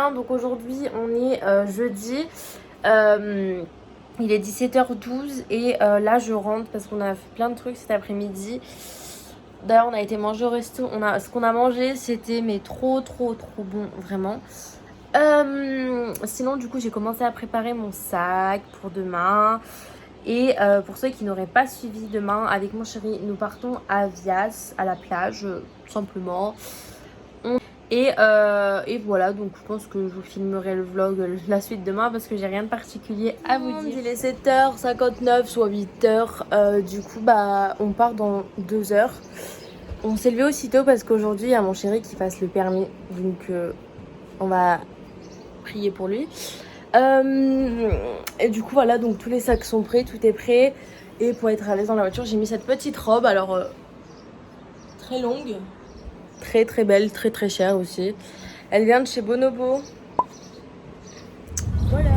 bien. Donc aujourd'hui on est jeudi. Il est 17h12 et là je rentre parce qu'on a fait plein de trucs cet après-midi. D'ailleurs on a été manger au resto. Ce qu'on a mangé c'était mais trop bon vraiment. Sinon du coup j'ai commencé à préparer mon sac pour demain. Et pour ceux qui n'auraient pas suivi, demain avec mon chéri nous partons à Vias, à la plage, tout simplement. Et voilà, donc je pense que je vous filmerai le vlog la suite demain parce que j'ai rien de particulier à vous dire. Il est 7h59 soit 8h, du coup bah on part dans 2 heures. On s'est levé aussitôt parce qu'aujourd'hui il y a mon chéri qui passe le permis, donc on va prier pour lui. Et du coup voilà, donc tous les sacs sont prêts, tout est prêt. Et pour être à l'aise dans la voiture j'ai mis cette petite robe, alors très longue, très belle, très chère aussi. Elle vient de chez Bonobo. Voilà.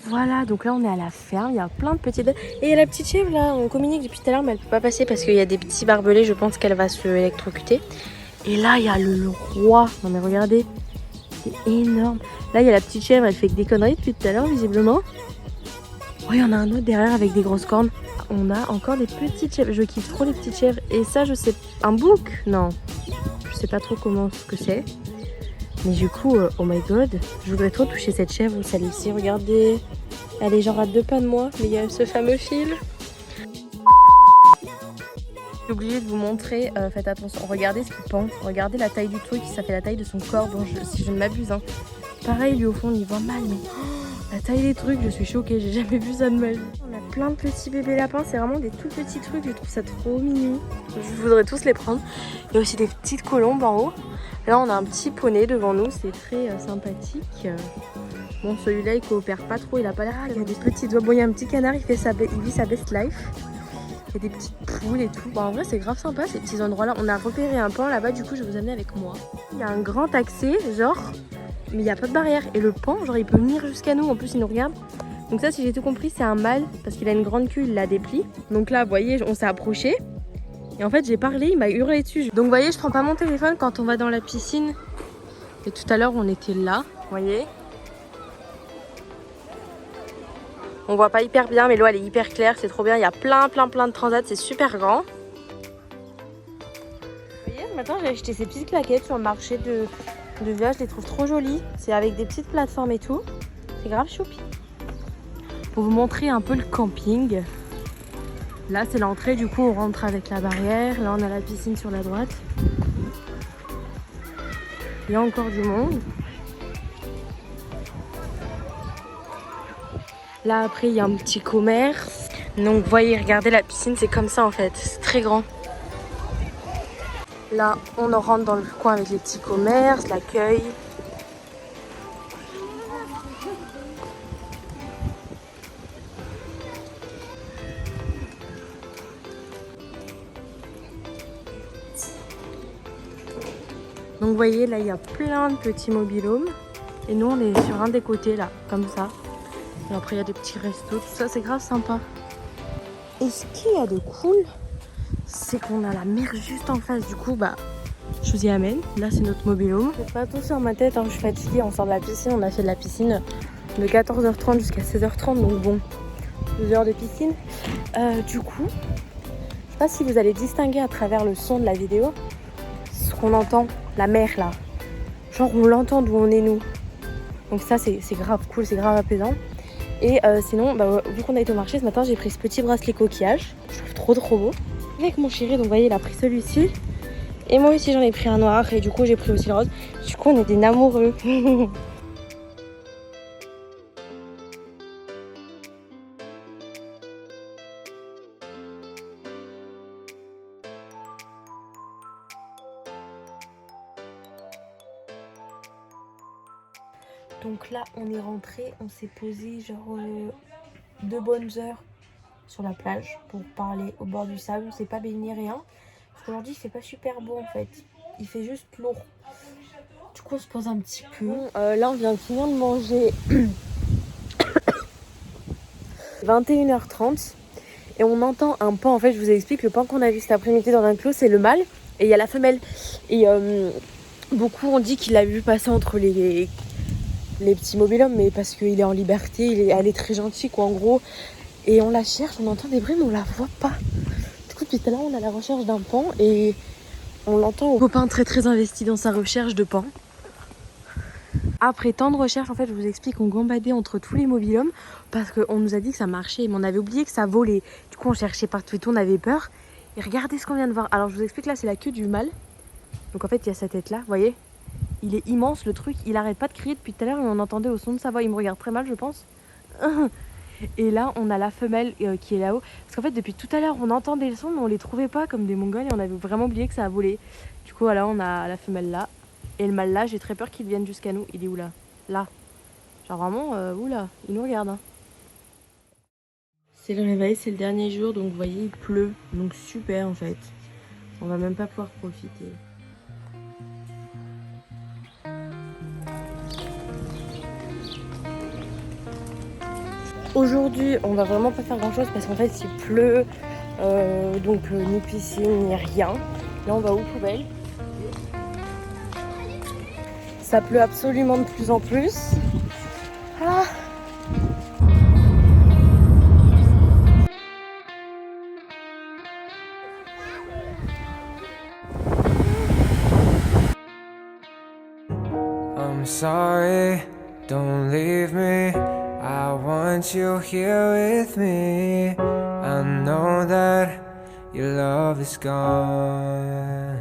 Voilà, donc là on est à la ferme, il y a plein de petites... Et il y a la petite chèvre là, on communique depuis tout à l'heure mais elle peut pas passer parce qu'il y a des petits barbelés, je pense qu'elle va se électrocuter. Et là il y a le roi, non mais regardez, c'est énorme. Là il y a la petite chèvre, elle fait que des conneries depuis tout à l'heure visiblement. Oh, il y en a un autre derrière avec des grosses cornes. On a encore des petites chèvres, je kiffe trop les petites chèvres. Et ça je sais, un bouc? Non, je sais pas trop comment ce que c'est. Mais du coup, oh my god, je voudrais trop toucher cette chèvre ou celle-ci, regardez. Elle est genre à 2 pas de moi, mais il y a ce fameux fil. J'ai oublié de vous montrer, faites attention, regardez ce qu'il pend, regardez la taille du truc, ça fait la taille de son corps, donc si je ne m'abuse. Hein. Pareil, lui au fond, on y voit mal, mais la taille des trucs, je suis choquée, j'ai jamais vu ça de ma vie. On a plein de petits bébés lapins, c'est vraiment des tout petits trucs, je trouve ça trop mignon. Je voudrais tous les prendre. Il y a aussi des petites colombes en haut. Là, on a un petit poney devant nous, c'est très sympathique. Bon, celui-là, il coopère pas trop, il a pas l'air... Il y a des petits doigts. Bon, il y a un petit canard, il vit sa best life. Il y a des petites poules et tout. Bon, en vrai, c'est grave sympa, ces petits endroits-là. On a repéré un pan là-bas, du coup, je vais vous amener avec moi. Il y a un grand accès, genre, mais il n'y a pas de barrière. Et le pan, genre, il peut venir jusqu'à nous. En plus, il nous regarde. Donc ça, si j'ai tout compris, c'est un mâle, parce qu'il a une grande queue, il la déplie. Donc là, vous voyez, on s'est approché. Et en fait, j'ai parlé, il m'a hurlé dessus. Donc, vous voyez, je prends pas mon téléphone quand on va dans la piscine. Et tout à l'heure, on était là, vous voyez. On voit pas hyper bien, mais l'eau, elle est hyper claire, c'est trop bien. Il y a plein de transats, c'est super grand. Vous voyez, ce matin, j'ai acheté ces petites claquettes sur le marché de Vias. Je les trouve trop jolies. C'est avec des petites plateformes et tout. C'est grave choupi. Pour vous montrer un peu le camping. Là, c'est l'entrée, du coup, on rentre avec la barrière. Là, on a la piscine sur la droite. Il y a encore du monde. Là, après, il y a un petit commerce. Donc, vous voyez, regardez la piscine, c'est comme ça, en fait. C'est très grand. Là, on en rentre dans le coin avec les petits commerces, l'accueil. Donc vous voyez, là il y a plein de petits mobil-homes. Et nous on est sur un des côtés là, comme ça. Et après il y a des petits restos, tout ça, c'est grave sympa. Et ce qu'il y a de cool, c'est qu'on a la mer juste en face. Du coup, bah, je vous y amène. Là, c'est notre mobil-home. Faites pas attention à ma tête, hein, je suis fatiguée. On sort de la piscine. On a fait de la piscine de 14h30 jusqu'à 16h30. Donc bon, 2 heures de piscine. Du coup, je sais pas si vous allez distinguer à travers le son de la vidéo ce qu'on entend, la mer là. Genre, on l'entend d'où on est nous. Donc ça, c'est grave cool, c'est grave apaisant. Et sinon, bah, vu qu'on a été au marché ce matin, j'ai pris ce petit bracelet coquillage. Je trouve trop beau. Avec mon chéri, donc vous voyez, il a pris celui-ci. Et moi aussi, j'en ai pris un noir. Et du coup, j'ai pris aussi le rose. Du coup, on est des amoureux. Donc là, on est rentré. On s'est posé genre 2 bonnes heures sur la plage pour parler au bord du sable. C'est pas baigné, rien. Parce qu'aujourd'hui, c'est pas super beau en fait. Il fait juste lourd. Du coup, on se pose un petit peu. Là, on vient de finir de manger 21h30. Et on entend un paon. En fait, je vous explique, le paon qu'on a vu cet après-midi dans un clos, c'est le mâle. Et il y a la femelle. Et beaucoup ont dit qu'il l'a vu passer entre les petits mobil-hommes. Mais parce qu'il est en liberté, elle est très gentille, quoi, en gros. Et on la cherche, on entend des bruits, mais on la voit pas. Du coup, depuis tout à l'heure, on est à la recherche d'un paon. Et on l'entend. Copain très investi dans sa recherche de paon. Après tant de recherches, en fait, je vous explique, on gambadait entre tous les mobil-hommes parce qu'on nous a dit que ça marchait, mais on avait oublié que ça volait. Du coup, on cherchait partout et tout, on avait peur. Et regardez ce qu'on vient de voir. Alors, je vous explique, là, c'est la queue du mâle. Donc, en fait, il y a sa tête là, vous voyez. Il est immense, le truc. Il arrête pas de crier depuis tout à l'heure et on entendait au son de sa voix. Il me regarde très mal, je pense. Et là, on a la femelle qui est là-haut. Parce qu'en fait, depuis tout à l'heure, on entendait le son, mais on les trouvait pas comme des mongols et on avait vraiment oublié que ça a volé. Du coup, voilà, on a la femelle là. Et le mâle là, j'ai très peur qu'il vienne jusqu'à nous. Il est où là? Là. Genre vraiment, oula, il nous regarde. Hein. C'est le réveil, c'est le dernier jour, donc vous voyez, il pleut. Donc super en fait. On va même pas pouvoir profiter. Aujourd'hui, on va vraiment pas faire grand chose parce qu'en fait, il pleut. Donc ni piscine, ni rien. Là, on va aux poubelles. Ça pleut absolument de plus en plus. Ah. I'm sorry, don't leave me. I want you here with me. I know that your love is gone.